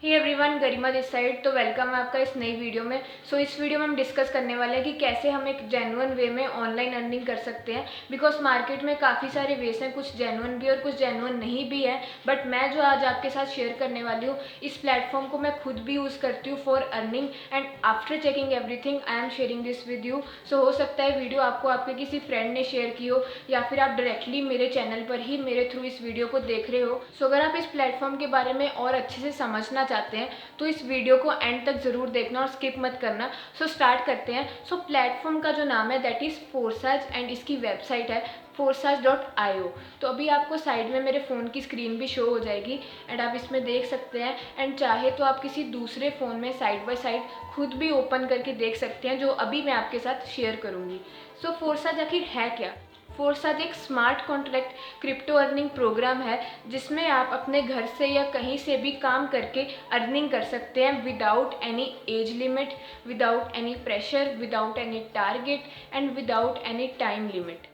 Hey everyone, Garima this side. तो welcome है आपका इस नई वीडियो में। इस वीडियो में हम डिस्कस करने वाले हैं कि कैसे हम एक जेन्युइन वे में ऑनलाइन अर्निंग कर सकते हैं। बिकॉज मार्केट में काफ़ी सारे वेज हैं, कुछ जेन्युइन भी और कुछ जेन्युइन नहीं भी है। बट मैं जो आज आपके साथ शेयर करने वाली हूँ, इस प्लेटफॉर्म को मैं खुद भी यूज़ करती हूँ for earning, and after checking everything I am sharing this with you. So हो सकता है वीडियो आपको आपके किसी फ्रेंड ने शेयर की हो, या फिर आप डायरेक्टली मेरे चैनल पर ही मेरे थ्रू इस वीडियो को देख रहे हो। अगर आप इस प्लेटफॉर्म के बारे में और अच्छे से समझना चाहते हैं तो इस वीडियो को एंड तक ज़रूर देखना और स्किप मत करना। स्टार्ट करते हैं। प्लेटफॉर्म का जो नाम है दैट इज़ फोरसाज, एंड इसकी वेबसाइट है forsage.io। तो अभी आपको साइड में मेरे फ़ोन की स्क्रीन भी शो हो जाएगी एंड आप इसमें देख सकते हैं। एंड चाहे तो आप किसी दूसरे फ़ोन में साइड बाय साइड खुद भी ओपन करके देख सकते हैं, जो अभी मैं आपके साथ शेयर करूँगी। फोरसाज आखिर है क्या? फोरसाज एक smart contract crypto earning program है, जिसमें आप अपने घर से या कहीं से भी काम करके अर्निंग कर सकते हैं without any age limit, without any pressure, without any target and without any time limit.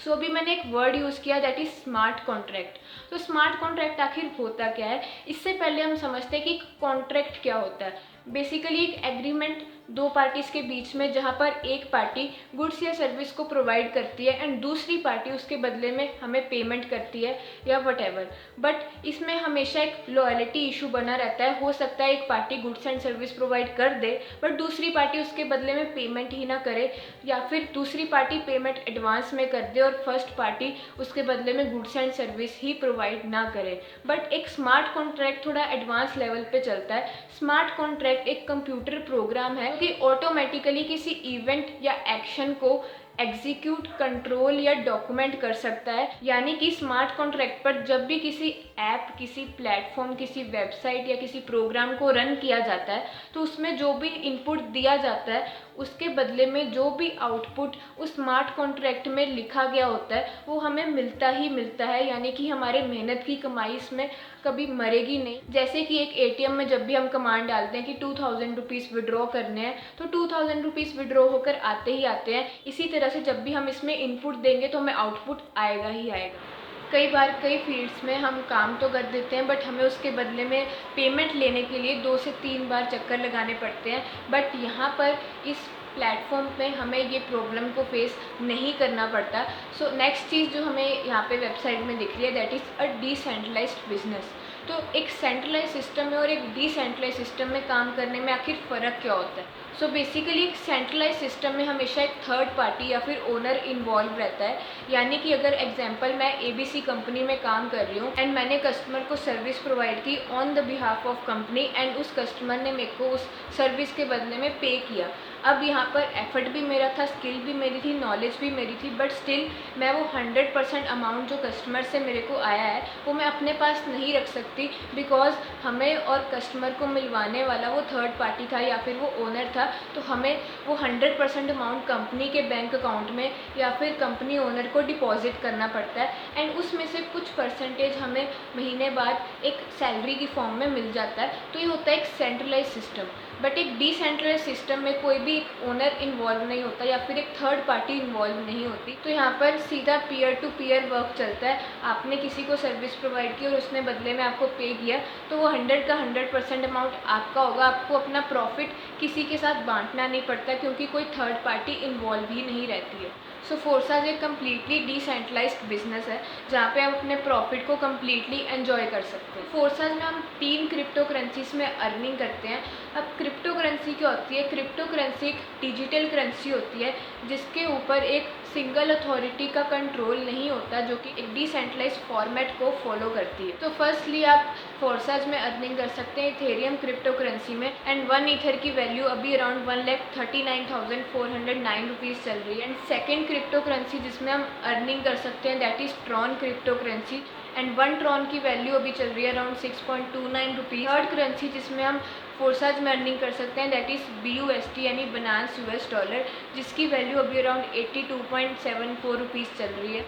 अभी मैंने एक वर्ड यूज़ किया दैट इज़ स्मार्ट कॉन्ट्रैक्ट। तो स्मार्ट कॉन्ट्रैक्ट आखिर होता क्या है, इससे पहले हम समझते हैं कि कॉन्ट्रैक्ट क्या होता है। बेसिकली एक एग्रीमेंट दो पार्टीज़ के बीच में, जहाँ पर एक पार्टी गुड्स या सर्विस को प्रोवाइड करती है एंड दूसरी पार्टी उसके बदले में हमें पेमेंट करती है या वटेवर। बट इसमें हमेशा एक लॉयल्टी इशू बना रहता है। हो सकता है एक party goods and service provide कर दे बट दूसरी पार्टी उसके बदले में पेमेंट ही ना करे, या फिर दूसरी पार्टी पेमेंट एडवांस में कर दे और फर्स्ट पार्टी उसके बदले में goods and service he provide ना करे। बट एक स्मार्ट कॉन्ट्रैक्ट थोड़ा एडवांस लेवल पे चलता है। स्मार्ट कॉन्ट्रैक्ट एक कंप्यूटर प्रोग्राम है कि ऑटोमेटिकली किसी इवेंट या एक्शन को एग्जीक्यूट, कंट्रोल या डॉक्यूमेंट कर सकता है। यानी कि स्मार्ट कॉन्ट्रैक्ट पर जब भी किसी ऐप, किसी प्लेटफॉर्म, किसी वेबसाइट या किसी प्रोग्राम को रन किया जाता है तो उसमें जो भी इनपुट दिया जाता है उसके बदले में जो भी आउटपुट उस स्मार्ट कॉन्ट्रैक्ट में लिखा गया होता है वो हमें मिलता ही मिलता है। यानी कि हमारे मेहनत की कमाई इसमें कभी मरेगी नहीं। जैसे कि एक एटीएम में जब भी हम कमांड डालते हैं कि 2000 रुपीज़ विड्रॉ करने हैं तो 2000 रुपीज़ विड्रॉ होकर आते ही आते हैं। इसी तरह से जब भी हम इसमें इनपुट देंगे तो हमें आउटपुट आएगा ही आएगा। कई बार कई फील्ड्स में हम काम तो कर देते हैं बट हमें उसके बदले में पेमेंट लेने के लिए 2 से 3 बार चक्कर लगाने पड़ते हैं। बट यहाँ पर इस प्लेटफॉर्म पे हमें ये प्रॉब्लम को फेस नहीं करना पड़ता। नेक्स्ट चीज़ जो हमें यहाँ पे वेबसाइट में दिख रही है that is a decentralised business. तो एक सेंट्रलाइज सिस्टम में और एक डिसेंट्रलाइज सिस्टम में काम करने में आखिर फ़र्क क्या होता है? बेसिकली एक सेंट्रलाइज सिस्टम में हमेशा एक थर्ड पार्टी या फिर ओनर इन्वॉल्व रहता है। यानी कि अगर एग्जांपल मैं ABC कंपनी में काम कर रही हूँ एंड मैंने कस्टमर को सर्विस प्रोवाइड की on the behalf of company, and उस कस्टमर ने मेरे को उस सर्विस के बदले में पे किया। अब यहाँ पर एफर्ट भी मेरा था, स्किल भी मेरी थी, नॉलेज भी मेरी थी, बट स्टिल मैं वो 100% अमाउंट जो कस्टमर से मेरे को आया है वो मैं अपने पास नहीं रख सकती। बिकॉज हमें और कस्टमर को मिलवाने वाला वो थर्ड पार्टी था या फिर वो ओनर था। तो हमें वो 100% अमाउंट कंपनी के बैंक अकाउंट में या फिर कंपनी ओनर को डिपॉजिट करना पड़ता है, एंड उसमें से कुछ परसेंटेज हमें महीने बाद एक सैलरी की फॉर्म में मिल जाता है। तो ये होता है एक सेंट्रलाइज सिस्टम। बट एक डिसेंट्रलाइज सिस्टम में कोई भी ओनर इन्वॉल्व नहीं होता या फिर एक थर्ड पार्टी इन्वॉल्व नहीं होती। तो यहाँ पर सीधा पीयर टू पीयर वर्क चलता है। आपने किसी को सर्विस प्रोवाइड की और उसने बदले में आपको पे किया तो वो 100 का 100% अमाउंट आपका होगा। आपको अपना प्रॉफिट किसी के साथ बांटना नहीं पड़ता क्योंकि कोई थर्ड पार्टी इन्वॉल्व ही नहीं रहती है। फोरसाज एक कम्प्लीटली डिसेंट्रलाइज्ड बिजनेस है जहाँ पे आप अपने प्रॉफिट को कम्प्लीटली एंजॉय कर सकते हैं। फोरसाज में हम 3 क्रिप्टो करेंसीज में अर्निंग करते हैं। अब क्रिप्टो करेंसी क्या होती है? क्रिप्टो करेंसी एक डिजिटल करेंसी होती है जिसके ऊपर एक सिंगल अथॉरिटी का कंट्रोल नहीं होता, जो कि एक डिसेंट्रलाइज्ड फॉर्मेट को फॉलो करती है। तो फर्स्टली आप फोरसाज में अर्निंग कर सकते हैं इथेरियम क्रिप्टो करेंसी में, एंड 1 ईथर की वैल्यू अभी अराउंड 1,39,409 रुपीज़ चल रही है। एंड सेकेंड क्रिप्टो करेंसी जिसमें हम अर्निंग कर सकते हैं that is Tron crypto currency, and 1 Tron की वैल्यू अभी चल रही है अराउंड 6.29 रुपीज़। थर्ड करेंसी जिसमें हम फोरसाज में अर्निंग कर सकते हैं दैट इज़ BUSD यानी बनास US डॉलर, जिसकी वैल्यू अभी अराउंड 82.74 रुपीज़ चल रही है।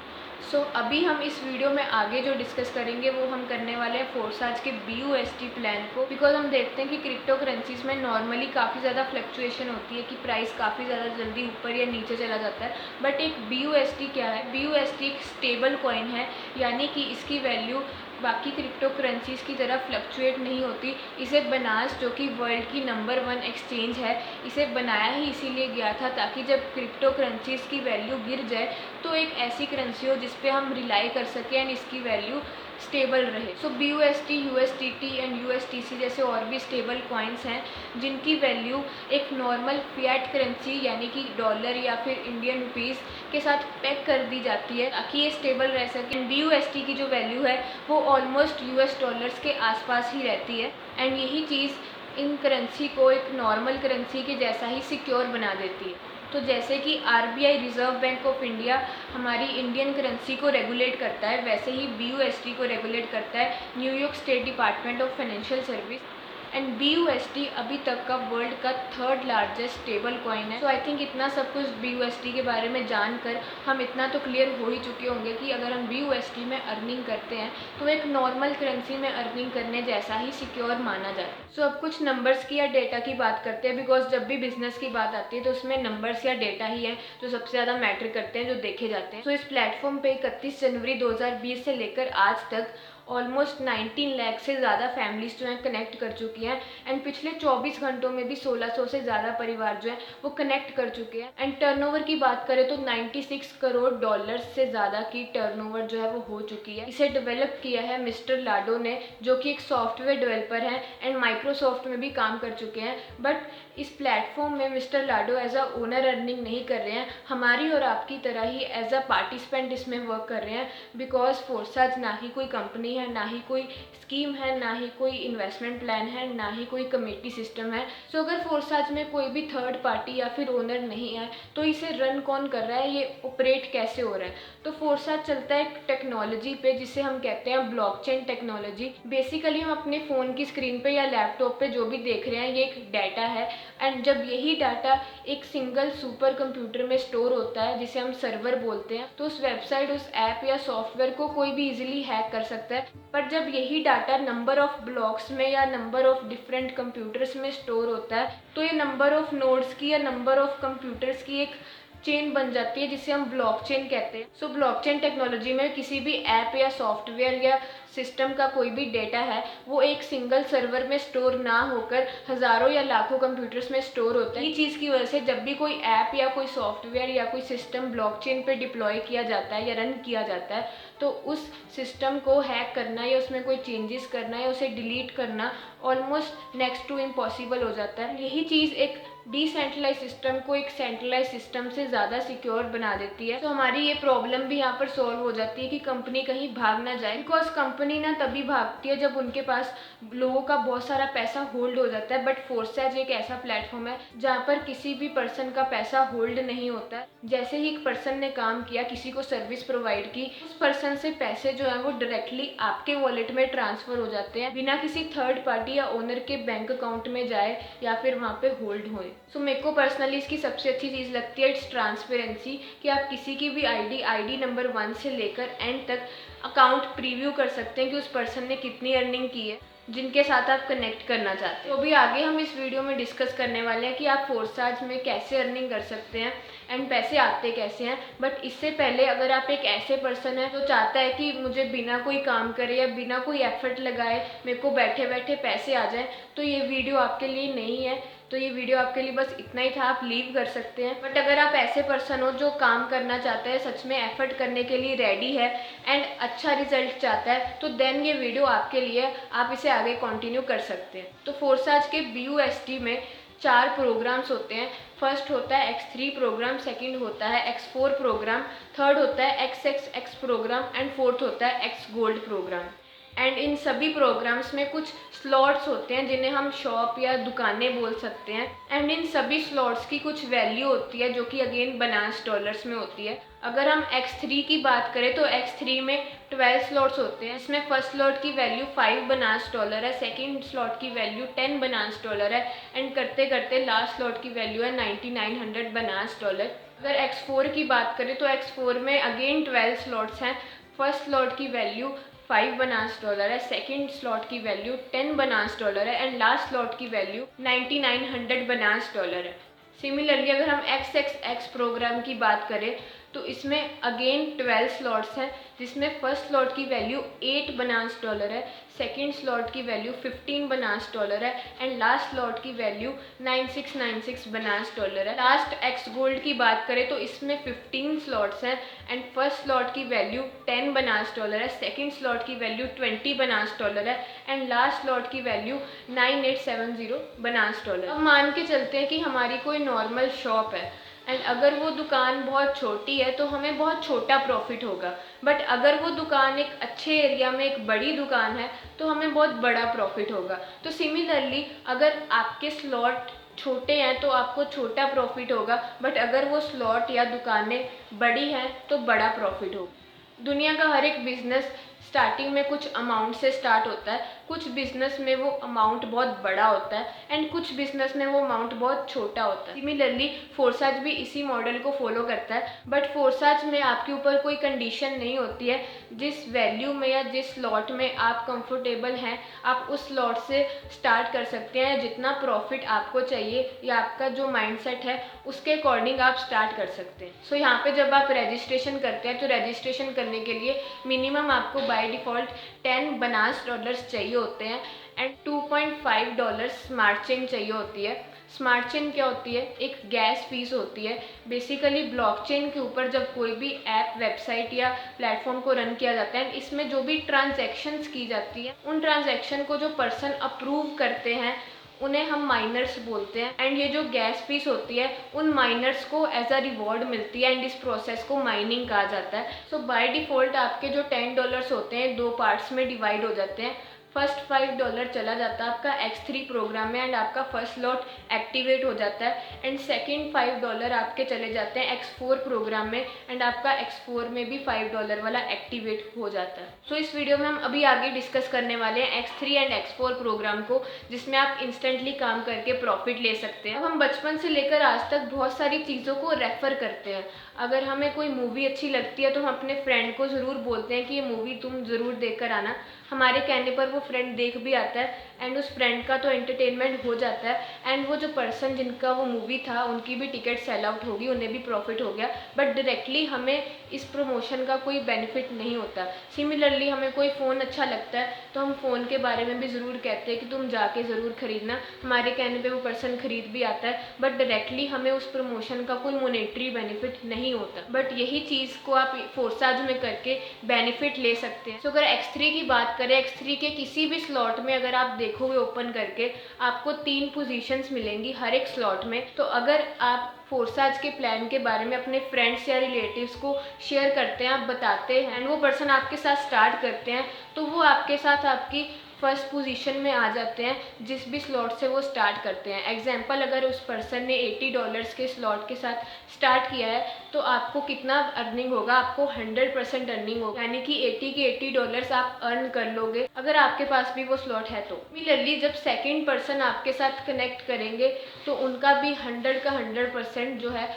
अभी हम इस वीडियो में आगे जो डिस्कस करेंगे वो हम करने वाले हैं फोरसाज के BUSD प्लान को। बिकॉज हम देखते हैं कि क्रिप्टो करेंसीज में नॉर्मली काफ़ी ज़्यादा फ्लक्चुएशन होती है कि प्राइस काफ़ी ज़्यादा जल्दी ऊपर या नीचे चला जाता है। बट एक BUSD क्या है? BUSD एक स्टेबल कॉइन है, यानी कि इसकी वैल्यू बाकी क्रिप्टो करेंसीज़ की तरह फ्लक्चुएट नहीं होती। इसे बनास, जो कि वर्ल्ड की नंबर 1 एक्सचेंज है, इसे बनाया ही इसीलिए गया था ताकि जब क्रिप्टो करेंसीज़ की वैल्यू गिर जाए तो एक ऐसी करेंसी हो जिस पे हम रिलाई कर सकें एंड इसकी वैल्यू स्टेबल रहे। सो BUSD, USDT एंड USDC जैसे और भी स्टेबल कॉइन्स हैं जिनकी वैल्यू एक नॉर्मल फिएट करेंसी यानी कि डॉलर या फिर इंडियन रुपीज़ के साथ पैक कर दी जाती है ताकि ये स्टेबल रह सके। BUSD की जो वैल्यू है वो ऑलमोस्ट US डॉलर्स के आसपास ही रहती है एंड यही चीज़ इन करेंसी को एक नॉर्मल करेंसी के जैसा ही सिक्योर बना देती है। तो जैसे कि RBI reserve bank of India हमारी इंडियन करेंसी को रेगुलेट करता है, वैसे ही BUSD को रेगुलेट करता है New York state department of financial service. And BUSD अभी तक का वर्ल्ड का 3rd लार्जेस्ट स्टेबल कॉइन है। सो आई थिंक इतना सब कुछ BUSD के बारे में जानकर हम इतना तो क्लियर हो ही चुके होंगे कि अगर हम BUSD में अर्निंग करते हैं तो एक नॉर्मल करेंसी में अर्निंग करने जैसा ही सिक्योर माना जाता है। सो अब कुछ नंबर्स की या डेटा की बात करते हैं, बिकॉज जब भी बिजनेस की बात आती है तो उसमें नंबर्स या डेटा ही है जो सबसे ज़्यादा मैटर करते हैं, जो देखे जाते हैं। सो इस प्लेटफॉर्म पे 31 जनवरी 2020 से लेकर आज तक ऑलमोस्ट 19 लाख से ज़्यादा फैमिलीज जो हैं कनेक्ट कर चुकी हैं एंड पिछले 24 घंटों में भी 1600 से ज़्यादा परिवार जो हैं वो कनेक्ट कर चुके हैं। एंड टर्नओवर की बात करें तो 96 करोड़ डॉलर से ज़्यादा की टर्नओवर जो है वो हो चुकी है। इसे डेवलप किया है मिस्टर लाडो ने, जो कि एक सॉफ्टवेयर डेवलपर हैं एंड माइक्रोसॉफ्ट में भी काम कर चुके हैं। बट इस प्लेटफॉर्म में mister Lado as a owner earning नहीं कर रहे हैं, हमारी और आपकी तरह ही एज अ पार्टिसिपेंट इसमें वर्क कर रहे हैं। बिकॉज फोर्साज ना ही कोई कंपनी है, ना ही कोई स्कीम है, ना ही कोई इन्वेस्टमेंट प्लान है, ना ही कोई कमेटी सिस्टम है। सो अगर फोर्साज में कोई भी थर्ड पार्टी या फिर ओनर नहीं है तो इसे रन कौन कर रहा है, ये ऑपरेट कैसे हो रहा है? तो फोर्साज चलता है एक टेक्नोलॉजी पे जिसे हम कहते हैं ब्लॉकचेन टेक्नोलॉजी। बेसिकली हम अपने फ़ोन की स्क्रीन पे या लैपटॉप पे जो भी देख रहे हैं ये एक डाटा है एंड जब यही डाटा एक सिंगल सुपर कंप्यूटर में स्टोर होता है जिसे हम सर्वर बोलते हैं, तो उस वेबसाइट, उस ऐप या सॉफ्टवेयर को कोई भी इजीली हैक कर सकता है। पर जब यही डाटा नंबर ऑफ ब्लॉक्स में या नंबर ऑफ डिफरेंट कंप्यूटर्स में स्टोर होता है तो ये नंबर ऑफ नोड्स की या नंबर ऑफ कंप्यूटर्स की एक चेन बन जाती है जिसे हम ब्लॉकचेन कहते हैं। सो ब्लॉकचेन टेक्नोलॉजी में किसी भी ऐप या सॉफ्टवेयर या सिस्टम का कोई भी डेटा है वो एक सिंगल सर्वर में स्टोर ना होकर हज़ारों या लाखों कंप्यूटर्स में स्टोर होता है। इसी चीज़ की वजह से जब भी कोई ऐप या कोई सॉफ्टवेयर या कोई सिस्टम ब्लॉकचेन पे डिप्लॉय किया जाता है या रन किया जाता है तो उस सिस्टम को हैक करना या उसमें कोई चेंजेस करना या उसे डिलीट करना ऑलमोस्ट नेक्स्ट टू इम्पॉसिबल हो जाता है। यही चीज़ एक डिसेंट्रलाइज सिस्टम को एक सेंट्रलाइज सिस्टम से ज़्यादा सिक्योर बना देती है। तो हमारी ये प्रॉब्लम भी यहाँ पर सॉल्व हो जाती है कि कंपनी कहीं भाग ना जाए। बिकॉज कंपनी ना तभी भागती है जब उनके पास लोगों का बहुत सारा पैसा होल्ड हो जाता है। बट फोर्सेज एक ऐसा प्लेटफॉर्म है जहाँ पर किसी भी पर्सन का पैसा होल्ड नहीं होता है। जैसे ही एक पर्सन ने काम किया, किसी को सर्विस प्रोवाइड की, उस पर्सन से पैसे जो है वो डायरेक्टली आपके वॉलेट में ट्रांसफ़र हो जाते हैं बिना किसी थर्ड पार्टी या ओनर के बैंक अकाउंट में जाए या फिर वहाँ पे होल्ड होए। सो मेरे को पर्सनली इसकी सबसे अच्छी चीज़ लगती है इट्स ट्रांसपेरेंसी, कि आप किसी की भी आईडी नंबर 1 से लेकर एंड तक अकाउंट प्रीव्यू कर सकते हैं कि उस पर्सन ने कितनी अर्निंग की है जिनके साथ आप कनेक्ट करना चाहते हैं। तो अभी आगे हम इस वीडियो में डिस्कस करने वाले हैं कि आप फोर्साज में कैसे अर्निंग कर सकते हैं एंड पैसे आते कैसे हैं। बट इससे पहले अगर आप एक ऐसे पर्सन है जो चाहता है कि मुझे बिना कोई काम करे या बिना कोई एफर्ट लगाए मेरे को बैठे बैठे पैसे आ जाए, तो ये वीडियो आपके लिए नहीं है। तो ये वीडियो आपके लिए बस इतना ही था, आप लीव कर सकते हैं। बट अगर आप ऐसे पर्सन हो जो काम करना चाहता है, सच में एफर्ट करने के लिए रेडी है एंड अच्छा रिजल्ट चाहता है, तो देन ये वीडियो आपके लिए, आप इसे आगे कंटिन्यू कर सकते हैं। तो फोर्साज के BUSD में 4 प्रोग्राम्स होते हैं। फर्स्ट होता है X3 प्रोग्राम, सेकंड होता है X4 प्रोग्राम, थर्ड होता है XXX प्रोग्राम एंड फोर्थ होता है X गोल्ड प्रोग्राम। एंड इन सभी प्रोग्राम्स में कुछ स्लॉट्स होते हैं जिन्हें हम शॉप या दुकानें बोल सकते हैं एंड इन सभी स्लॉट्स की कुछ वैल्यू होती है जो कि अगेन बनास डॉलर्स में होती है। अगर हम X3 की बात करें तो X3 में 12 स्लॉट्स होते हैं। इसमें फर्स्ट स्लॉट की वैल्यू 5 बनास डॉलर है, सेकंड स्लॉट की वैल्यू 10 बनास डॉलर है एंड करते करते लास्ट स्लॉट की वैल्यू है 9900 बनास डॉलर। अगर X4 की बात करें तो X4 में अगेन 12 स्लॉट्स हैं। फर्स्ट स्लॉट की वैल्यू 5 बनास डॉलर है, सेकंड स्लॉट की वैल्यू 10 बनास डॉलर है एंड लास्ट स्लॉट की वैल्यू 9900 बनास डॉलर है। सिमिलरली अगर हम XXX प्रोग्राम की बात करें तो इसमें अगेन 12 स्लॉट्स हैं, जिसमें फर्स्ट स्लॉट की वैल्यू $8 है, सेकेंड स्लॉट की वैल्यू $15 है एंड लास्ट स्लॉट की वैल्यू $9696 है। लास्ट एक्स गोल्ड की बात करें तो इसमें 15 स्लॉट्स हैं एंड फर्स्ट स्लॉट की वैल्यू $10 है, सेकेंड स्लॉट की वैल्यू $20 है एंड लास्ट स्लॉट की वैल्यू $9870। अब मान के चलते हैं कि हमारी कोई नॉर्मल शॉप है एंड अगर वो दुकान बहुत छोटी है तो हमें बहुत छोटा प्रॉफिट होगा, बट अगर वो दुकान एक अच्छे एरिया में एक बड़ी दुकान है तो हमें बहुत बड़ा प्रॉफिट होगा। तो सिमिलरली अगर आपके स्लॉट छोटे हैं तो आपको छोटा प्रॉफिट होगा, बट अगर वो स्लॉट या दुकानें बड़ी हैं तो बड़ा प्रॉफिट होगा। दुनिया का हर एक बिजनेस स्टार्टिंग में कुछ अमाउंट से स्टार्ट होता है, कुछ बिजनेस में वो अमाउंट बहुत बड़ा होता है एंड कुछ बिजनेस में वो अमाउंट बहुत छोटा होता है। सिमिलरली फोरसाज भी इसी मॉडल को फॉलो करता है, बट फोरसाज में आपके ऊपर कोई कंडीशन नहीं होती है। जिस वैल्यू में या जिस स्लॉट में आप कंफर्टेबल हैं आप उस स्लॉट से स्टार्ट कर सकते हैं। जितना प्रॉफिट आपको चाहिए या आपका जो माइंडसेट है उसके अकॉर्डिंग आप स्टार्ट कर सकते हैं। सो यहाँ पे जब आप रजिस्ट्रेशन करते हैं तो रजिस्ट्रेशन करने के लिए मिनिमम आपको बाय डिफ़ॉल्ट $10 चाहिए होते हैं एंड $2.5 स्मार्ट चेन चाहिए होती है। स्मार्ट चेन क्या होती है? एक गैस फीस होती है। बेसिकली ब्लॉकचेन के ऊपर जब कोई भी ऐप, वेबसाइट या प्लेटफॉर्म को रन किया जाता है, इसमें जो भी ट्रांजैक्शंस की जाती है उन ट्रांजैक्शन को जो पर्सन अप्रूव करते हैं उन्हें हम माइनर्स बोलते हैं एंड ये जो गैस फीस होती है उन माइनर्स को एज अ रिवॉर्ड मिलती है एंड इस प्रोसेस को माइनिंग कहा जाता है। सो बाय डिफ़ॉल्ट आपके जो $10 होते हैं दो पार्ट्स में डिवाइड हो जाते हैं। फर्स्ट $5 चला जाता है आपका X3 प्रोग्राम में एंड आपका फर्स्ट स्लॉट एक्टिवेट हो जाता है एंड सेकेंड $5 आपके चले जाते हैं X4 प्रोग्राम में एंड आपका X4 में भी $5 वाला एक्टिवेट हो जाता है। सो इस वीडियो में हम अभी आगे डिस्कस करने वाले हैं X3 एंड X4 प्रोग्राम को, जिसमें आप इंस्टेंटली काम करके प्रॉफिट ले सकते हैं। अब हम बचपन से लेकर आज तक बहुत सारी चीज़ों को रेफ़र करते हैं। अगर हमें कोई मूवी अच्छी लगती है तो हम अपने फ्रेंड को ज़रूर बोलते हैं कि ये मूवी तुम ज़रूर देख कर आना। हमारे कहने पर वो फ्रेंड देख भी आता है एंड उस फ्रेंड का तो एंटरटेनमेंट हो जाता है एंड वो जो पर्सन जिनका वो मूवी था उनकी भी टिकट सेल आउट होगी, उन्हें भी प्रॉफिट हो गया, बट डायरेक्टली हमें इस प्रमोशन का कोई बेनिफिट नहीं होता। सिमिलरली हमें कोई फ़ोन अच्छा लगता है तो हम फ़ोन के बारे में भी ज़रूर कहते हैं कि तुम जाके ज़रूर ख़रीदना। हमारे कहने पे वो पर्सन ख़रीद भी आता है, बट डायरेक्टली हमें उस प्रमोशन का कोई मॉनेटरी बेनिफिट नहीं होता। बट यही चीज़ को आप फोरसाज में करके बेनिफिट ले सकते हैं। सो अगर X3 की बात करें, X3 के किसी भी स्लॉट में अगर आप देखोगे ओपन करके आपको 3 पोजीशंस मिलेंगी हर एक स्लॉट में। तो अगर आप फोरसाज के प्लान के बारे में अपने फ्रेंड्स या रिलेटिव्स को शेयर करते हैं, आप बताते हैं एंड वो पर्सन आपके साथ स्टार्ट करते हैं, तो वो आपके साथ आपकी फर्स्ट पोजीशन में आ जाते हैं जिस भी स्लॉट से वो स्टार्ट करते हैं। एग्जांपल, अगर उस पर्सन ने $80 के स्लॉट के साथ स्टार्ट किया है तो आपको कितना अर्निंग होगा? आपको 100% अर्निंग होगा, यानी कि 80 के $80 आप अर्न कर लोगे अगर आपके पास भी वो स्लॉट है तो। सिमिलरली जब सेकेंड पर्सन आपके साथ कनेक्ट करेंगे तो उनका भी 100 का 100% जो है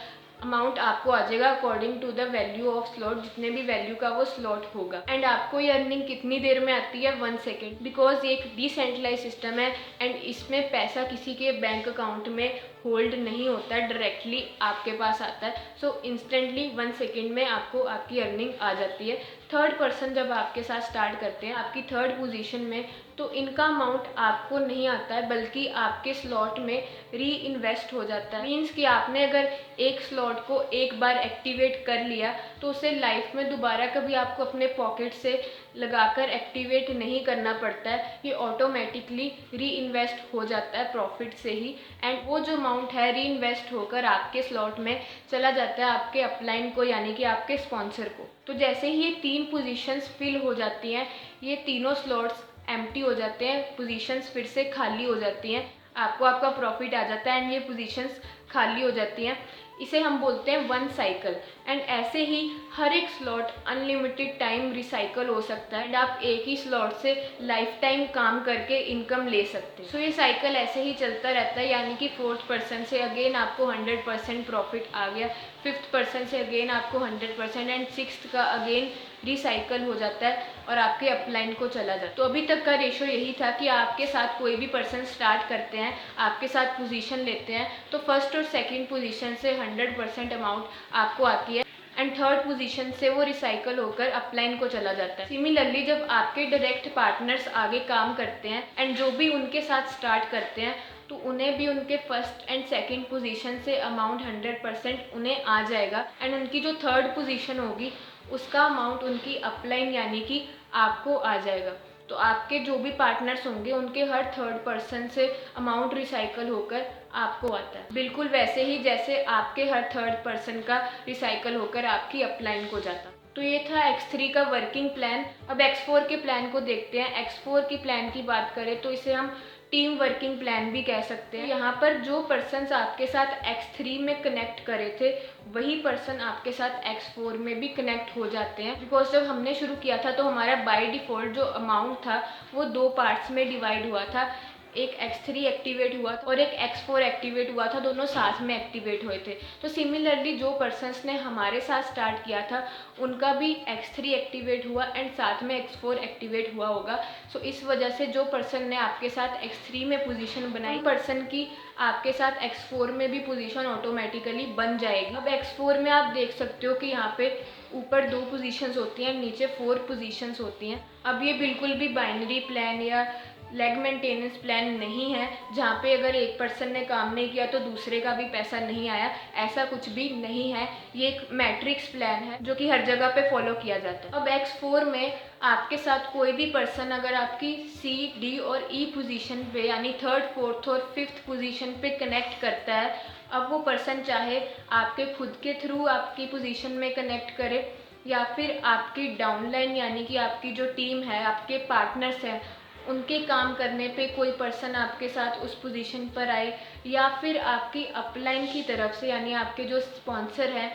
अमाउंट आपको आ जाएगा according to the value of slot, जितने भी वैल्यू का वो स्लॉट होगा। एंड आपको ये अर्निंग कितनी देर में आती है? 1 सेकेंड, बिकॉज ये एक डिसेंट्रलाइज सिस्टम है एंड इसमें पैसा किसी के बैंक अकाउंट में होल्ड नहीं होता है, डायरेक्टली आपके पास आता है। सो इंस्टेंटली 1 सेकेंड में आपको आपकी अर्निंग आ जाती है। थर्ड पर्सन जब आपके साथ स्टार्ट करते हैं आपकी थर्ड पोजीशन में, तो इनका अमाउंट आपको नहीं आता है बल्कि आपके स्लॉट में री इन्वेस्ट हो जाता है। मीन्स कि आपने अगर एक स्लॉट को एक बार एक्टिवेट कर लिया तो उसे लाइफ में दोबारा कभी आपको अपने पॉकेट से लगाकर एक्टिवेट नहीं करना पड़ता है, ये ऑटोमेटिकली री इन्वेस्ट हो जाता है प्रॉफिट से ही एंड वो जो अमाउंट है री इन्वेस्ट होकर आपके स्लॉट में चला जाता है आपके अपलाइन को, यानी कि आपके स्पॉन्सर को। तो जैसे ही ये 3 पोजीशंस फिल हो जाती हैं, ये तीनों स्लॉट्स एम्प्टी हो जाते हैं, पोजीशंस फिर से खाली हो जाती हैं, आपको आपका प्रॉफिट आ जाता है एंड ये पोजीशंस खाली हो जाती हैं। इसे हम बोलते हैं 1 साइकिल एंड ऐसे ही हर एक स्लॉट अनलिमिटेड टाइम रिसाइकल हो सकता है एंड आप एक ही स्लॉट से लाइफ टाइम काम करके इनकम ले सकते हैं। सो ये साइकिल ऐसे ही चलता रहता है, यानी कि फोर्थ पर्सन से अगेन आपको 100% प्रॉफिट आ गया, फिफ्थ पर्सन से अगेन आपको 100% एंड सिक्स्थ का अगेन रिसाइकल हो जाता है और आपके अपलाइन को चला जाता है। तो अभी तक का रेशो यही था कि आपके साथ कोई भी पर्सन स्टार्ट करते हैं, आपके साथ पोजीशन लेते हैं, तो फर्स्ट और सेकंड पोजीशन से 100% अमाउंट आपको आती है एंड थर्ड पोजीशन से वो रिसाइकल होकर अपलाइन को चला जाता है। सिमिलरली जब आपके डायरेक्ट पार्टनर्स आगे काम करते हैं एंड जो भी उनके साथ स्टार्ट करते हैं तो उन्हें भी उनके फर्स्ट एंड सेकंड पोजीशन से अमाउंट 100% उन्हें आ जाएगा एंड उनकी जो थर्ड पोजीशन होगी उसका अमाउंट उनकी अपलाइन यानी कि आपको आ जाएगा। तो आपके जो भी पार्टनर्स होंगे उनके हर थर्ड पर्सन से अमाउंट रिसाइकल होकर आपको आता है, बिल्कुल वैसे ही जैसे आपके हर थर्ड पर्सन का रिसाइकल होकर आपकी अपलाइन को जाता। तो ये था X3 का वर्किंग प्लान। अब X4 के प्लान को देखते हैं। X4 की प्लान की बात करें तो इसे हम टीम वर्किंग प्लान भी कह सकते हैं। यहाँ पर जो पर्सन्स आपके साथ X3 में कनेक्ट करे थे वही पर्सन आपके साथ X4 में भी कनेक्ट हो जाते हैं। बिकॉज जब हमने शुरू किया था तो हमारा बाय डिफ़ॉल्ट जो अमाउंट था वो 2 पार्ट्स में डिवाइड हुआ था। एक X3 एक्टिवेट हुआ था और एक X4 एक्टिवेट हुआ था, दोनों साथ में एक्टिवेट हुए थे। तो सिमिलरली जो पर्सन्स ने हमारे साथ स्टार्ट किया था उनका भी X3 एक्टिवेट हुआ एंड साथ में X4 एक्टिवेट हुआ होगा। सो इस वजह से जो पर्सन ने आपके साथ X3 में पोजीशन बनाई पर्सन की आपके साथ X4 में भी पोजीशन ऑटोमेटिकली बन जाएगी। अब X4 में आप देख सकते हो कि यहाँ पे ऊपर 2 पोजीशंस होती हैं, नीचे 4 पोजीशंस होती हैं। अब ये बिल्कुल भी बाइनरी प्लान या लेग मेंटेनेंस प्लान नहीं है जहाँ पे अगर एक पर्सन ने काम नहीं किया तो दूसरे का भी पैसा नहीं आया, ऐसा कुछ भी नहीं है। ये एक मैट्रिक्स प्लान है जो कि हर जगह पे फॉलो किया जाता है। अब X4 में आपके साथ कोई भी पर्सन अगर आपकी C, D और E पोजीशन पे यानी थर्ड, फोर्थ और फिफ्थ पोजीशन पे कनेक्ट करता है, अब वो पर्सन चाहे आपके खुद के थ्रू आपकी पोजीशन में कनेक्ट करे या फिर आपकी डाउनलाइन यानी कि आपकी जो टीम है, आपके पार्टनर्स हैं, उनके काम करने पे कोई पर्सन आपके साथ उस पोजीशन पर आए या फिर आपकी अपलाइन की तरफ से यानी आपके जो स्पॉन्सर हैं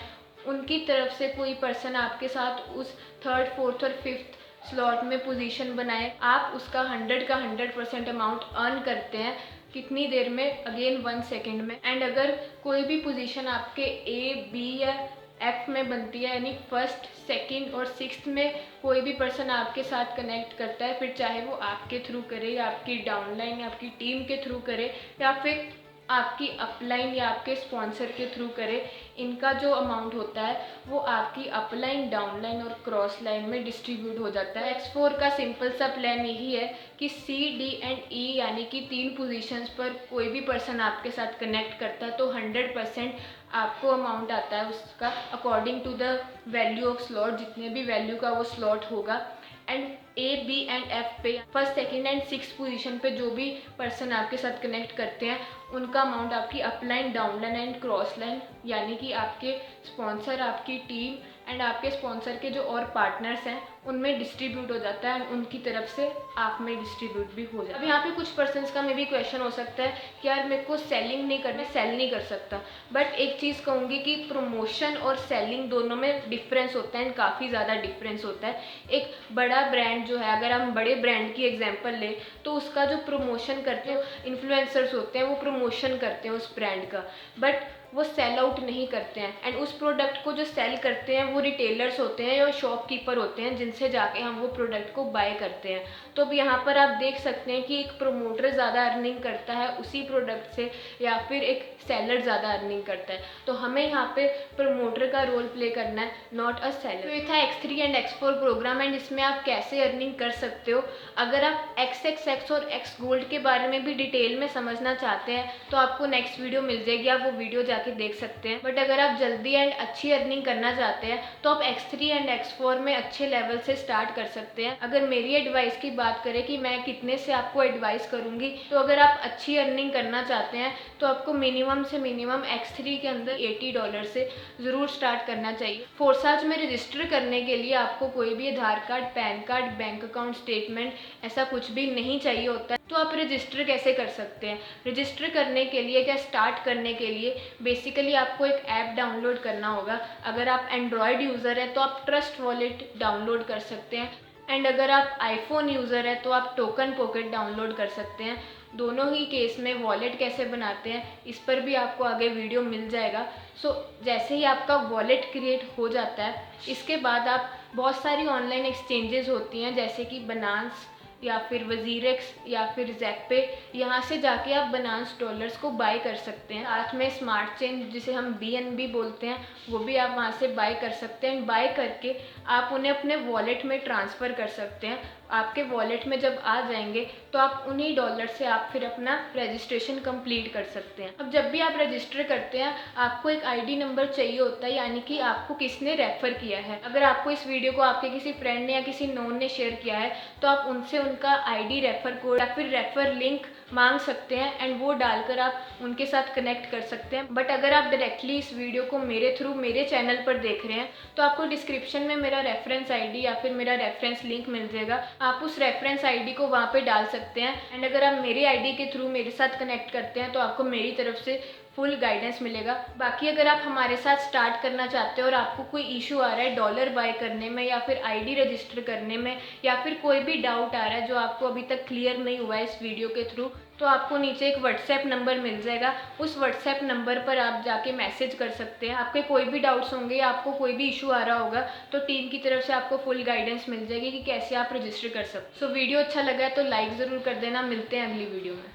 उनकी तरफ से कोई पर्सन आपके साथ उस थर्ड, फोर्थ और फिफ्थ स्लॉट में पोजीशन बनाए, आप उसका 100 का 100% अमाउंट अर्न करते हैं। कितनी देर में? अगेन 1 सेकेंड में। एंड अगर कोई भी पोजीशन आपके A, B या F में बनती है यानी फर्स्ट, सेकंड और सिक्स्थ में कोई भी पर्सन आपके साथ कनेक्ट करता है, फिर चाहे वो आपके थ्रू करे या आपकी डाउनलाइन या आपकी टीम के थ्रू करे या फिर आपकी अपलाइन या आपके स्पॉन्सर के थ्रू करे, इनका जो अमाउंट होता है वो आपकी अपलाइन, डाउनलाइन और क्रॉस लाइन में डिस्ट्रीब्यूट हो जाता है। X4 का सिंपल सा प्लान यही है कि C, D एंड E यानी कि 3 पोजीशंस पर कोई भी पर्सन आपके साथ कनेक्ट करता है तो 100% आपको अमाउंट आता है उसका according to the value of slot, जितने भी वैल्यू का वो स्लॉट होगा। And A, B and F पे first, second and six position पे जो भी पर्सन आपके साथ कनेक्ट करते हैं उनका अमाउंट आपकी upline, downline and cross line यानी कि आपके स्पॉन्सर, आपकी टीम एंड आपके स्पॉन्सर के जो और पार्टनर्स हैं उनमें डिस्ट्रीब्यूट हो जाता है एंड उनकी तरफ से आप में डिस्ट्रीब्यूट भी हो जाता है। अब यहाँ पे कुछ पर्सन्स का मे भी क्वेश्चन हो सकता है कि यार मेरे को सेलिंग नहीं करना, सेल नहीं कर सकता। बट एक चीज़ कहूँगी कि प्रमोशन और सेलिंग दोनों में डिफरेंस होता है, काफ़ी ज़्यादा डिफरेंस होता है। एक बड़ा ब्रांड जो है, अगर हम बड़े ब्रांड की एग्जांपल लें तो उसका जो प्रमोशन करते हैं इन्फ्लुएंसर्स होते हैं, वो प्रमोशन करते हैं उस ब्रांड का, बट वो सेल आउट नहीं करते हैं। एंड उस प्रोडक्ट को जो सेल करते हैं वो रिटेलर्स होते हैं या शॉपकीपर होते हैं जिनसे जाके हम वो प्रोडक्ट को बाय करते हैं। तो अब यहाँ पर आप देख सकते हैं कि एक प्रमोटर ज़्यादा अर्निंग करता है उसी प्रोडक्ट से या फिर एक सेलर ज़्यादा अर्निंग करता है। तो हमें यहाँ पे प्रमोटर का रोल प्ले करना है, नॉट अ सेलर। तो ये था X3 and X4 programme and इसमें आप कैसे अर्निंग कर सकते हो। अगर आप XXX और X गोल्ड के बारे में भी डिटेल में समझना चाहते हैं तो आपको नेक्स्ट वीडियो मिल जाएगी, आप वो वीडियो जाके देख सकते हैं। बट अगर आप जल्दी एंड अच्छी अर्निंग करना चाहते हैं तो आप X3 एंड X4 में अच्छे लेवल से स्टार्ट कर सकते हैं। अगर मेरी एडवाइस की बात करें कि मैं कितने से आपको एडवाइस करूंगी, तो अगर आप अच्छी अर्निंग करना चाहते हैं तो आपको मिनिमम से मिनिमम X3 के अंदर $80 से ज़रूर स्टार्ट करना चाहिए। फोर्साज में रजिस्टर करने के लिए आपको कोई भी Aadhaar card, PAN card, bank account statement ऐसा कुछ भी नहीं चाहिए होता है। तो आप रजिस्टर कैसे कर सकते हैं? रजिस्टर करने के लिए क्या स्टार्ट करने के लिए बेसिकली आपको एक ऐप डाउनलोड करना होगा। अगर आप एंड्रॉयड यूज़र है तो आप ट्रस्ट वॉलेट डाउनलोड कर सकते हैं एंड अगर आप आईफोन यूज़र है तो आप टोकन पॉकेट डाउनलोड कर सकते हैं। दोनों ही केस में वॉलेट कैसे बनाते हैं इस पर भी आपको आगे वीडियो मिल जाएगा। सो जैसे ही आपका वॉलेट क्रिएट हो जाता है इसके बाद आप बहुत सारी ऑनलाइन एक्सचेंजेस होती हैं जैसे कि बनांस, या फिर वजीरेक्स या फिर ज़ैप पे, यहाँ से जाके आप बाइनेंस डॉलर्स को बाय कर सकते हैं। साथ में स्मार्ट चेन जिसे हम BNB बोलते हैं वो भी आप वहाँ से बाय कर सकते हैं। बाय करके आप उन्हें अपने वॉलेट में ट्रांसफ़र कर सकते हैं। आपके वॉलेट में जब आ जाएंगे तो आप उन्हीं डॉलर से आप फिर अपना रजिस्ट्रेशन कंप्लीट कर सकते हैं। अब जब भी आप रजिस्टर करते हैं आपको एक ID नंबर चाहिए होता है, यानी कि आपको किसने रेफ़र किया है। अगर आपको इस वीडियो को आपके किसी फ्रेंड ने या किसी नोन ने शेयर किया है तो आप उनसे उनका ID रेफ़र कोड या फिर रेफ़र लिंक मांग सकते हैं एंड वो डालकर आप उनके साथ कनेक्ट कर सकते हैं। बट अगर आप डायरेक्टली इस वीडियो को मेरे थ्रू मेरे चैनल पर देख रहे हैं तो आपको डिस्क्रिप्शन में मेरा रेफरेंस ID या फिर मेरा रेफरेंस लिंक मिल जाएगा। आप उस रेफरेंस ID को वहाँ पे डाल सकते हैं एंड अगर आप मेरे ID के थ्रू मेरे साथ कनेक्ट करते हैं तो आपको मेरी तरफ से फुल गाइडेंस मिलेगा। बाकी अगर आप हमारे साथ स्टार्ट करना चाहते हो और आपको कोई इशू आ रहा है डॉलर बाय करने में या फिर ID रजिस्टर करने में या फिर कोई भी डाउट आ रहा है जो आपको अभी तक क्लियर नहीं हुआ है इस वीडियो के थ्रू, तो आपको नीचे एक व्हाट्सएप नंबर मिल जाएगा। उस व्हाट्सएप नंबर पर आप जाके मैसेज कर सकते हैं। आपके कोई भी डाउट्स होंगे या आपको कोई भी इशू आ रहा होगा तो टीम की तरफ से आपको फुल गाइडेंस मिल जाएगी कि कैसे आप रजिस्टर कर सकते हो। सो वीडियो अच्छा लगा है तो लाइक ज़रूर कर देना। मिलते हैं अगली वीडियो में।